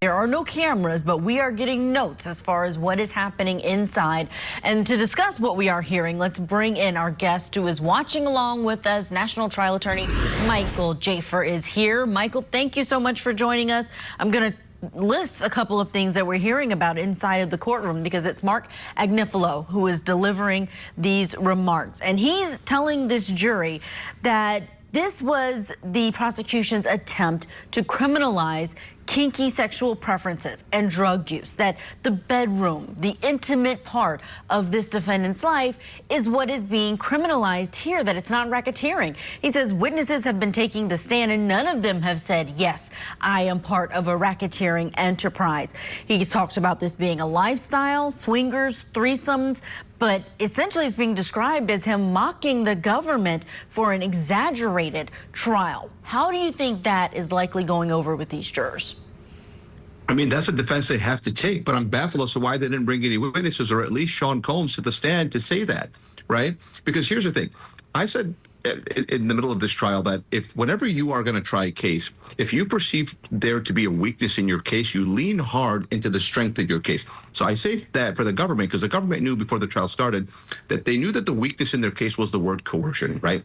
There are no cameras, but we are getting notes as far as what is happening inside. And to discuss what we are hearing, let's bring in our guest who is watching along with us. National Trial Attorney Michael Jaafar is here. Michael, thank you so much for joining us. I'm going to list a couple of things that we're hearing about inside of the courtroom because it's Mark Agnifilo who is delivering these remarks. And he's telling this jury that this was the prosecution's attempt to criminalize kinky sexual preferences and drug use, that the bedroom, the intimate part of this defendant's life is what is being criminalized here, that it's not racketeering. He says witnesses have been taking the stand and none of them have said, yes, I am part of a racketeering enterprise. He talked about this being a lifestyle, swingers, threesomes, but essentially it's being described as him mocking the government for an exaggerated trial. How do you think that is likely going over with these jurors? I mean, that's a defense they have to take, but I'm baffled as to why they didn't bring any witnesses or at least Sean Combs to the stand to say that, right? Because here's the thing. I said in the middle of this trial that whenever you are going to try a case, if you perceive there to be a weakness in your case, you lean hard into the strength of your case. So I say that for the government, because the government knew before the trial started that they knew that the weakness in their case was the word coercion, right?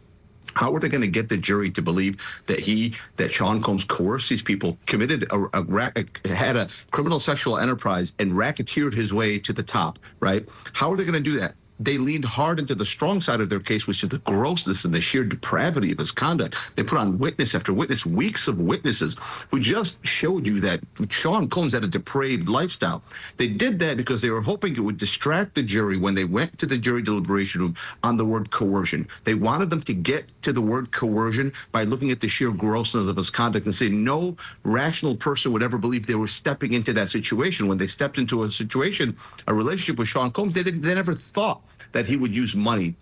How are they going to get the jury to believe that Sean Combs coerced these people, committed had a criminal sexual enterprise and racketeered his way to the top, right? How are they going to do that? They leaned hard into the strong side of their case, which is the grossness and the sheer depravity of his conduct. They put on witness after witness, weeks of witnesses who just showed you that Sean Combs had a depraved lifestyle. They did that because they were hoping it would distract the jury when they went to the jury deliberation room on the word coercion. They wanted them to get to the word coercion by looking at the sheer grossness of his conduct and say no rational person would ever believe they were stepping into that situation. When they stepped into a situation, a relationship with Sean Combs, they never thought that he would use money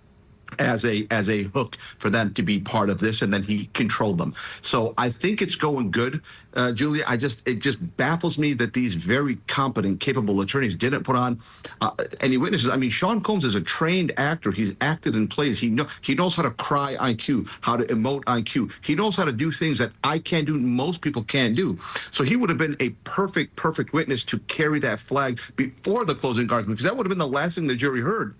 as a hook for them to be part of this, and then he controlled them. So I think it's going good, Julia. It just baffles me that these very competent, capable attorneys didn't put on any witnesses. I mean, Sean Combs is a trained actor. He's acted in plays. He knows how to cry on cue, how to emote on cue. He knows how to do things that I can't do, most people can't do. So he would have been a perfect witness to carry that flag before the closing argument, because that would have been the last thing the jury heard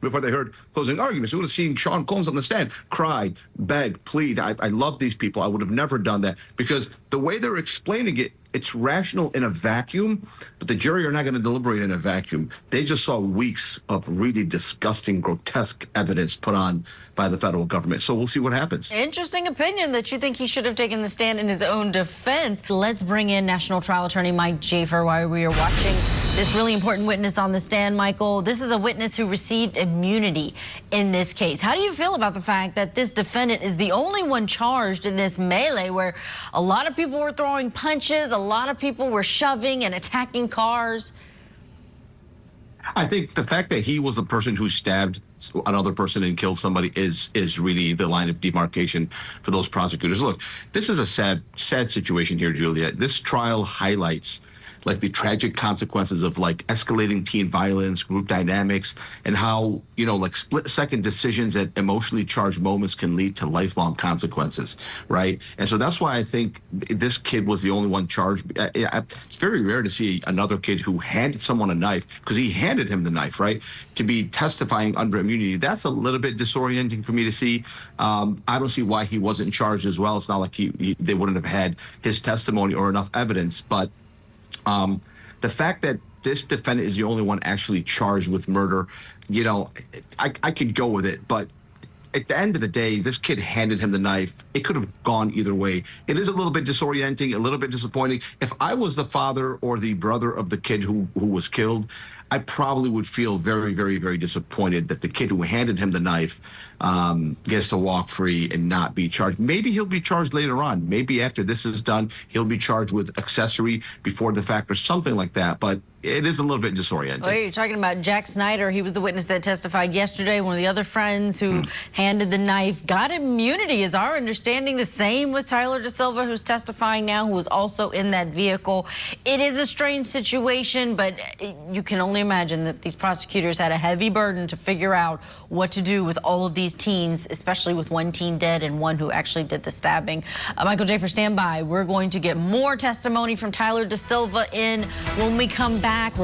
before they heard closing arguments. We would have seen Sean Combs on the stand cry, beg, plead. I love these people. I would have never done that, because the way they're explaining it, it's rational in a vacuum, but the jury are not going to deliberate in a vacuum. They just saw weeks of really disgusting, grotesque evidence put on by the federal government. So we'll see what happens. Interesting opinion that you think he should have taken the stand in his own defense. Let's bring in National Trial Attorney Mike Jaafar while we are watching this really important witness on the stand. Michael, this is a witness who received immunity in this case. How do you feel about the fact that this defendant is the only one charged in this melee where a lot of people were throwing punches, a lot of people were shoving and attacking cars? I think the fact that he was the person who stabbed another person and killed somebody is really the line of demarcation for those prosecutors. Look, this is a sad situation here, Julia. This trial highlights like the tragic consequences of like escalating teen violence, group dynamics, and how, you know, like split-second decisions at emotionally charged moments can lead to lifelong consequences, right? And so that's why I think this kid was the only one charged. It's very rare to see another kid who handed someone a knife, because he handed him the knife, right, to be testifying under immunity. That's a little bit disorienting for me to see. I don't see why he wasn't charged as well. It's not like they wouldn't have had his testimony or enough evidence, but the fact that this defendant is the only one actually charged with murder, you know, I could go with it. But at the end of the day, this kid handed him the knife. It could have gone either way. It is a little bit disorienting, a little bit disappointing. If I was the father or the brother of the kid who was killed, I probably would feel very disappointed that the kid who handed him the knife gets to walk free and not be charged. Maybe he'll be charged later on. Maybe after this is done, he'll be charged with accessory before the fact or something like that. But it is a little bit disorienting. Well, you're talking about Jack Snyder. He was the witness that testified yesterday. One of the other friends who handed the knife got immunity, is our understanding. The same with Tyler Da Silva, who's testifying now, who was also in that vehicle. It is a strange situation, but you can only imagine that these prosecutors had a heavy burden to figure out what to do with all of these teens, especially with one teen dead and one who actually did the stabbing. Michael Jaafar, stand by. We're going to get more testimony from Tyler Da Silva in when we come back.